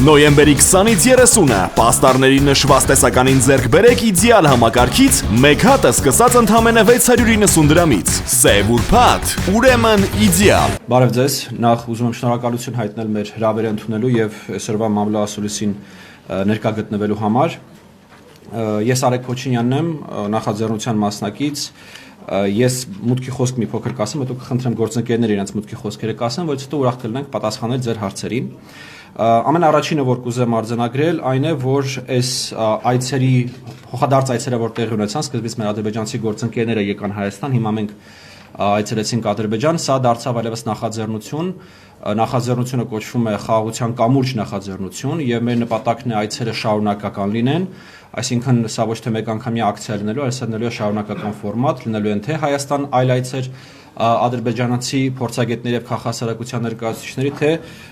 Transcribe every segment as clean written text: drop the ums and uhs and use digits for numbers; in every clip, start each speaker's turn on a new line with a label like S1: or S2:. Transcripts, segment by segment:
S1: Նոյեմբերի 20-ից 30-ը պաստառների նշված տեսականին ձեռք բերեք իդեալ համակարգից, մեկ հատը սկսած ընդամենը 690 դրամից։ Սև ուրբաթ, ուրեմն իդեալ։
S2: Բարև ձեզ, նախ ուզում եմ շնորհակալություն հայտնել մեր հրավերը ընդունելու եւ այսօրվա մամլո ասուլիսին ներկա գտնվելու համար։ Ես Արեգ Փոչինյանն եմ, նախաձեռնության մասնակից։ Ես մուտքի խոսք մի փոքր կասեմ, հետո կխնդրեմ գործընկերները իրենց մուտքի խոսքերը կասեն, որից հետո ուրախ կլինենք պատասխանել ձեր հարցերին։ Ամենաառաջինը, որ կուզեմ արձանագրել, այն է, որ այս այցերի փոխադարձ այցերը, որ տեղի ունեցան, սկզբից մեր ադրբեջանցի գործընկերները եկան Հայաստան, հիմա մենք այցելեցինք Ադրբեջան, սա դարձավ այլևս նախաձեռնություն։ Նախաձեռնությունը կոչվում է խաղաղության կամուրջ նախաձեռնություն եւ մեր նպատակն է այցերը շարունակական լինեն, այսինքն սա ոչ թե մեկ անգամյա ակցիա լինելու, այլ սա լինելու է շարունակական ֆորմատ, լինելու են թե Հայաստան այլ այցեր ադրբեջանացի փորձագետների եւ քաղաքասարակության ներկայացուցիչների, թե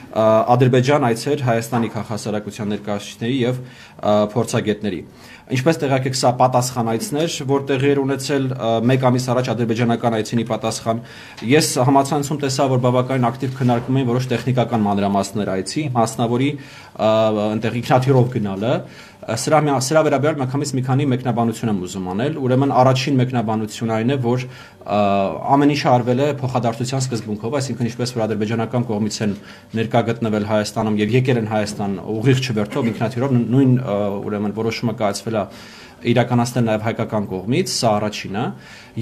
S2: Ադրբեջան այցեր Հայաստանի քաղաքասարակության ներկայացուցիչների եւ փորձագետների։ Ինչպես տեղյակ եք, սա պատասխան այցներ, որ տեղի էր ունեցել մեկ ամիս առաջ ադրբեջանական այցինի պատասխան։ Ես համացանցում տեսա, որ բավականին ակտիվ քննարկում էին որոշ տեխնիկական մանրամասներ այցի, մասնավորի այնտեղ ինքնաթիռով գնալը։ Սրա վերաբերյալ միանգամից մի քանի մեկնաբանություն եմ ուզում անել։ Ուրեմն առաջին մեկնաբանությունը այն է, որ ամեն ինչ արվել է փոխադարձության սկզբունքով, այսինքն ինչպես որ ադրբեջանական կողմից են ներկա գտնվել Հայաստանում եւ եկել են Հայաստան ուղիղ չվերթով ինքնաթիռով, նույն ուրեմն որոշումը կայացվել է իրականացնել նաև հայկական կողմից, սա առաջինը։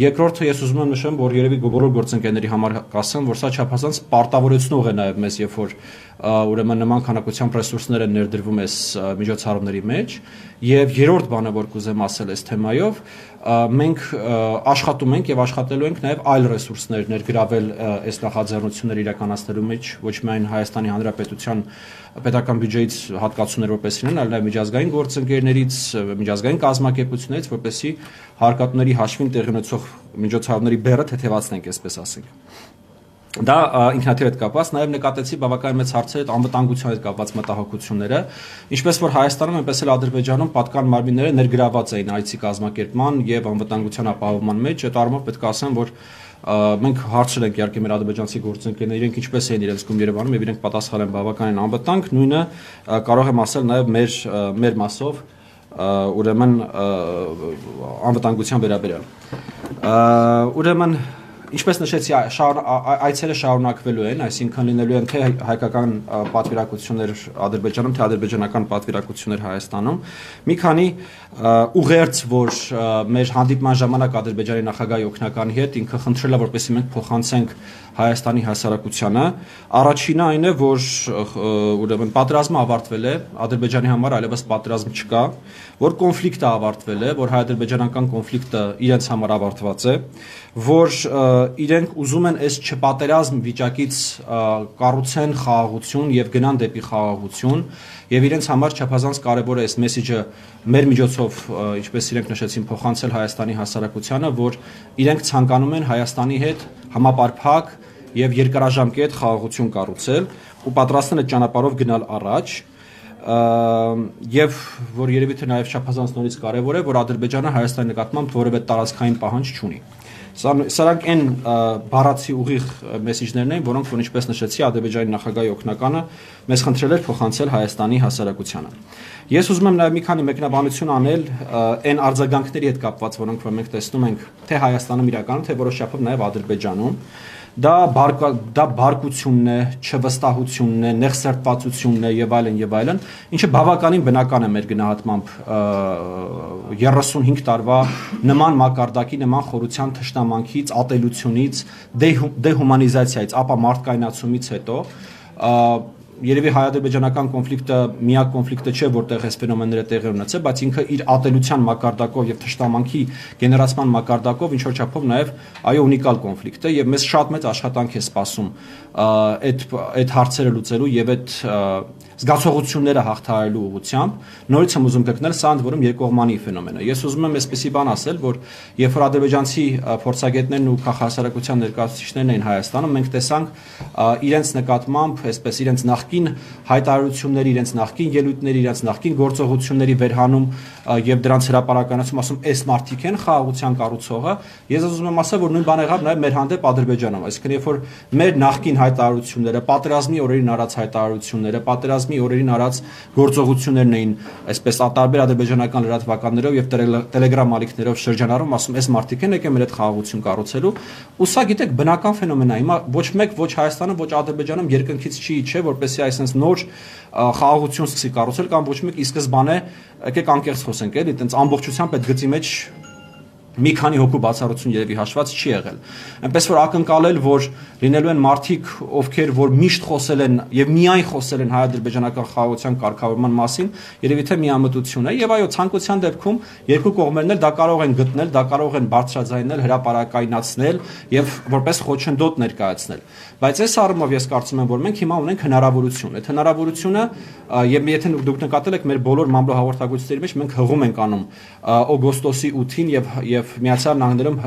S2: Երկրորդը ես ուզում եմ նշեմ, որ երևի բոլոր գործընկերների համար կասեմ, որ սա չափազանց պարտավորեցնող է նաև մեզ, երբ որ ուրեմն նման քանակությամբ ռեսուրսներ են ներդրվում այս միջոցառումների մեջ։ Եվ երրորդ բանը, որ կուզեմ ասել այս թեմայով, մենք աշխատում ենք եւ աշխատելու ենք նաև այլ ռեսուրսներ ներգրավել այս նախաձեռնությունները իրականացնելու մեջ, ոչ միայն Հայաստանի Հանրապետության պետական բյուջեից հատկացումներ որպես լինեն, այլ նաև միջազգային գործընկերներից, միջազգային կազմակերպություններից, որպեսզի հարկատուների հաշվին տեղի ունեցող միջոցառումների բեռը թեթևացնենք, այսպես ասենք։ Դա ինքնաթիռ հետ կապված, նաև նկատեցի բավականին մեծ հարցեր անվտանգության հետ կապված մտահոգությունները, ինչպես որ Հայաստանում, այնպես էլ Ադրբեջանում պատկան մարմինները ներգրաված էին այցի կազմակերպման եւ անվտանգության ապահովման մեջ, այդ առումով պետք է ասեմ, որ մենք հարցրել ենք իհարկե մեր ադրբեջանցի գործընկերներին, իրենք ինչպես են իրենց գում Երևանում եւ իրենք պատասխանել են բավականին անվտանգ, նույնը կարող եմ ասել նաև մեր մասով ուրեմն անվտանգության վերաբերյալ։ Ուրեմն ինչպես նշեցի, այցերը շարունակվելու են, այսինքն լինելու են թե հայկական պատվիրակություններ Ադրբեջանում, թե ադրբեջանական պատվիրակություններ Հայաստանում։ Մի քանի ուղերձ, որ մեր հանդիպման ժամանակ Ադրբեջանի նախագահի օգնականի հետ ինքը խնդրել է, որպեսզի մենք փոխանցենք Հայաստանի հասարակությանը։ Առաջինը այն է, որ ուրեմն պատերազմը ավարտվել է, Ադրբեջանի համար այլևս պատերազմ չկա, որ կոնֆլիկտը ավարտվել է, որ հայ-ադրբեջանական կոնֆլիկտը իրենց համար ավարտված է, որ իրենք ուզում են այս չպատերազմ վիճակից կառուցեն խաղաղություն եւ գնան դեպի խաղաղություն եւ իրենց համար չափազանց կարեւոր է այս մեսեջը մեր միջոցով, ինչպես իրենք նշեցին, փոխանցել Հայաստանի հասարակությանը, որ իրենք ցանկանում են Հայաստանի հետ համապարփակ եւ երկարաժամկետ խաղաղություն կառուցել ու պատրաստ են այդ ճանապարհով գնալ առաջ։ Եվ որ երևի թե նաև չափազանց նորից կարևոր է, որ Ադրբեջանը Հայաստանի նկատմամբ որևէ տարածքային պահանջ չունի։ Սրանք այն բառացի ուղիղ մեսեջներն են, որոնք որ ինչպես նշեցի, Ադրբեջանի նախագահի օգնականը մեզ խնդրել էր փոխանցել Հայաստանի հասարակությանը։ Ես ուզում եմ նաև մի քանի մեկնաբանություն անել այն արձագանքների հետ կապված, որոնք որ մենք տեսնում ենք թե Հայաստանում իրականում, թե որոշ չափով նաև Ադրբեջանում։ Դա բարկությունն է, չվստահությունն է, նեղսերտվածությունն է եւ այլն, ինչը բավականին բնական է մեր գնահատմամբ 35 տարվա նման մակարդակի, նման խորության թշնամանքից, ատելությունից, դեհումանիզացիայից, ապա մարդկայնացումից հետո երևի հայ-ադրբեջանական կոնֆլիկտը միակ կոնֆլիկտը չէ, որտեղ այս ֆենոմենները տեղի ունեցել, բայց ինքը իր ատելության մակարդակով եւ թշնամանքի գեներացման մակարդակով ինչ որ չափով նաեւ այո ունիկալ կոնֆլիկտ է եւ մեզ շատ մեծ աշխատանք է սպասում այդ հարցերը լուծելու եւ այդ զգացողությունները հաղթահարելու ուղղությամբ։ Նորից եմ ուզում կրկնել, սա ընդ որում երկկողմանի ֆենոմեն է։ Ես ուզում եմ այսպեսի բան ասել, որ երբ որ ադրբեջանցի փորձագետներն ու քաղաքասարակության ներկայացուցիչներն էին Հայաստանում, մենք տեսանք իրենց նկատմամբ, այսպես իրենց նախկին հայտարարությունների, իրենց նախկին ելույթների, իրենց նախկին գործողությունների վերհանում եւ դրանց հրապարականացում ասում, այս մարդիկ են խաղաղության կառուցողը։ Ես ուզում եմ ասել, որ նույն բանը եղավ նաեւ մեր հանդեպ Ադրբեջանում, այսինքն երբ որ մեր նախկին հայտարարությունները, պատերազմի օրերին արած հայտարարությունները, պատերազմի պատերազմի օրերին արած գործողություններն էին, այսպես տարբեր ադրբեջանական լրատվականներով եւ Telegram ալիքներով շրջանառում, ասում այս մարդիկ են եկել մեր այդ խաղաղություն կառուցելու, ու սա գիտեք բնական ֆենոմեն է։ Հիմա ոչ մեկ, ոչ Հայաստանը, ոչ Ադրբեջանում երկնքից չի իջե, որպեսզի այսպես նոր խաղաղություն սկսի կառուցել, կամ ոչ մեկ ի սկզբանե եկեք անկեղծ խոսենք, էլի, այտենց ամբողջությամբ այդ գծի մեջ մի քանի հոգու բացառություն երևի հաշված չի եղել։ Այնպես որ ակնկալել, որ լինելու են մարդիկ, ովքեր որ միշտ խոսել են եւ միայն խոսել են հայ-ադրբեջանական խաղաղության կարգավորման մասին, երևի թե միամտություն է, եւ այո, ցանկության դեպքում երկու կողմերն էլ դա կարող են գտնել, դա կարող են բարձրաձայնել, հրապարակայնացնել եւ որպես խոչընդոտ ներկայացնել։ Բայց այս առումով ես կարծում եմ, որ մենք հիմա ունենք հնարավորություն։ Այդ հնարավորությունը եւ եթե դուք նկատել եք մեր բոլոր մամլո հաղորդակցությունների մեջ մենք հղում ենք անում օգոստոսի 8-ին եւ Միացյալ Նահանգներում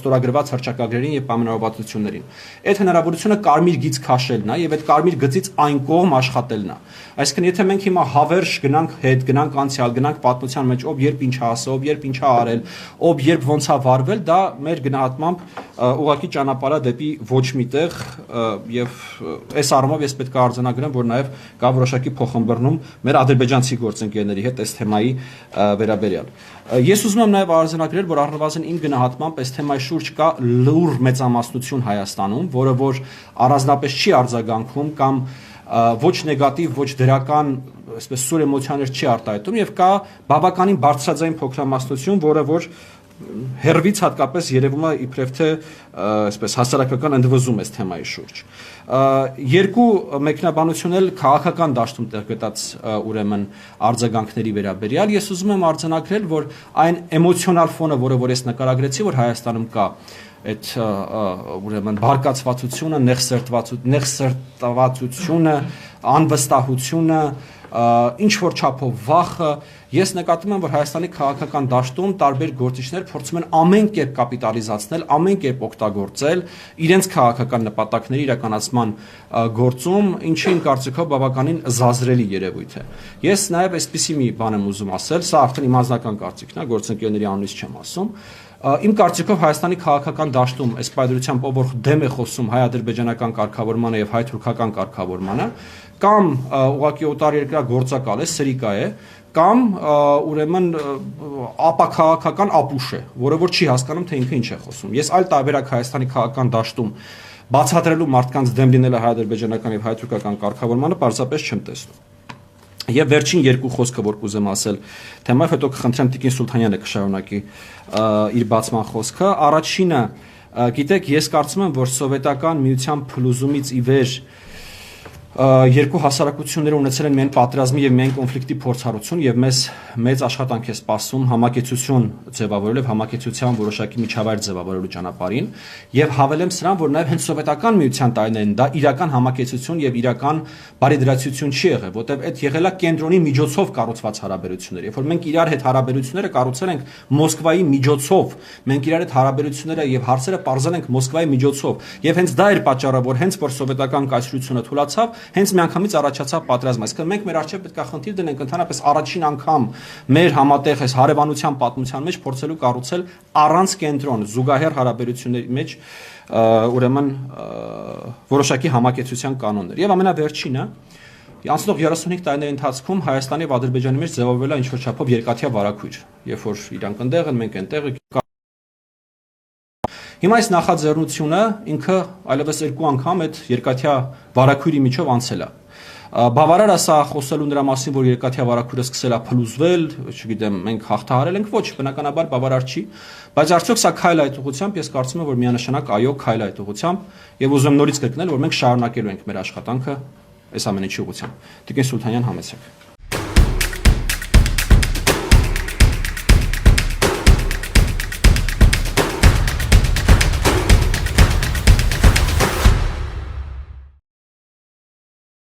S2: ստորագրված հռչակագրերին եւ պայմանավորվածություններին։ Այդ հնարավորությունը կարմիր գիծ քաշելն է եւ այդ կարմիր գծից այն կողմ աշխատելն է։ Այսինքն եթե մենք հիմա հավերժ գնանք հետ, գնանք անցյալ, գնանք պատմության մեջ, ով երբ ինչ ասա, ով երբ ինչ է արել, ով երբ ոնց է վարվել, դա մեր գնահատմամբ ուղղակի ճանապարհը դեպի ոչ միտեղ եւ այս առումով ես պետք է արձանագրեմ, որ նաեւ կա որոշակի փոխհմբռնում մեր ադրբեջանցի գործընկերների հետ այս թեմայի վերաբերյալ։ Ես ուզում եմ նաեւ արձանագրել, որ առնվազն իմ գնահատմամբ այս թեմայի շուրջ կա լուր մեծամասնություն Հայաստանում, որը որ առանձնապես չի արձագանքում կամ ոչ նեգատիվ, ոչ դրական, այսպես սուր էմոցիաներ չի արտահայտում եւ կա բավականին բարձրաձայն փոքրամասնություն, որը որ հերվից հատկապես երևում է իբրև թե այսպես հասարակական ընդվզում այս թեմայի շուրջ։ Երկու մեկնաբանություն էլ քաղաքական դաշտում տեղ գտած ուրեմն արձագանքների վերաբերյալ ես ուզում եմ արձանագրել, որ այն էմոցիոնալ ֆոնը, որը ես նկարագրեցի, որ Հայաստանում կա այդ ուրեմն բարկացվածությունը, նեղսերտվածությունը, անվստահությունը, ինչ որ չափով վախը, ես նկատում եմ, որ Հայաստանի քաղաքական դաշտում տարբեր գործիչներ փորձում են ամեն կերպ կապիտալիզացնել, ամեն կերպ օգտագործել իրենց քաղաքական նպատակների իրականացման գործում, ինչը իմ կարծիքով բավականին զազրելի երևույթ է։ Ես նաև այսպիսի մի բան եմ ուզում ասել, սա արդեն իմ անձնական կարծիքն է, գործընկերների անունից չեմ ասում։ Իմ կարծիքով Հայաստանի քաղաքական դաշտում այս պայմանությամբ ով որ դեմ է խոսում հայ-ադրբեջանական կարգավորմանը եւ հայ-թուրքական կարգավորմանը, կամ ուղղակի օտարերկրյա գործակալ է, սրիկա է, կամ ուրեմն ապաքաղաքական ապուշ է, որը որ չի հասկանում թե ինքը ինչ է խոսում։ Ես այլ տարբերակ Հայաստանի քաղաքական դաշտում բացատրելու մարդկանց դեմ լինելը հայ-ադրբեջանական եւ հայ-թուրքական կարգավորմանը պարզապես չեմ տեսնում։ Եվ վերջին երկու խոսքը, որ կուզեմ ասել թեմայով, հետո կխնդրեմ Տիկին Սուլթանյանը կշարունակի իր բացման խոսքը։ Առաջինը, գիտեք, ես կարծում եմ, որ սովետական միության փլուզումից ի վեր երկու հասարակությունները ունեցել են միայն պատերազմի եւ միայն կոնֆլիկտի փորձառություն եւ մեզ մեծ աշխատանք է սպասում համակեցություն ձևավորելու եւ համակեցության որոշակի միջավայր ձևավորելու ճանապարհին եւ հավելեմ սրան, որ նաեւ հենց սովետական միության տարիներին դա իրական համակեցություն եւ իրական բարեդրացություն չի եղել, որտեղ այդ եղել է կենտրոնի միջոցով կառուցված հարաբերություններ, երբ որ մենք իրար հետ հարաբերությունները կառուցել ենք Մոսկվայի միջոցով, մենք իրար հետ հարաբերությունները եւ հարցերը պարզել ենք Մոսկվայի միջոցով եւ հենց դա էր պատճառը, որ հենց որ սովետական կայսրությունը թուլացավ, հենց միանգամից առաջացավ պատերազմը։ Այսինքն մենք մեր առջև պետք է խնդիր դնենք ընդհանրապես առաջին անգամ մեր համատեղ այս հարևանության պատմության մեջ փորձելու կառուցել առանց կենտրոն զուգահեռ հարաբերությունների մեջ ուրեմն որոշակի համակեցության կանոններ։ Եվ ամենավերջինը անցնող 35 տարիների ընթացքում Հայաստանի եւ Ադրբեջանի մեջ ձևավորվել է ինչ-որ չափով երկաթյա վարակույր, երբ որ իրանք ընդեղ են, մենք այնտեղ Հիմա այս նախաձեռնությունը ինքը այլևս երկու անգամ այդ երկաթյա վարակույրի միջով անցել է։ Բավարար է սա խոսելու նրա մասին, որ երկաթյա վարակույրը սկսել է փլուզվել, չգիտեմ, մենք հաղթահարել ենք, ոչ, բնականաբար բավարար չի, բայց արդյոք սա քայլ այդ ուղղությամբ, ես կարծում եմ, որ միանշանակ այո, քայլ այդ ուղղությամբ, եւ ուզում եմ նորից կրկնել, որ մենք շարունակելու ենք մեր աշխատանքը այս ամենի ուղղությամբ։ Տիկին Սուլթանյան, համեցեք։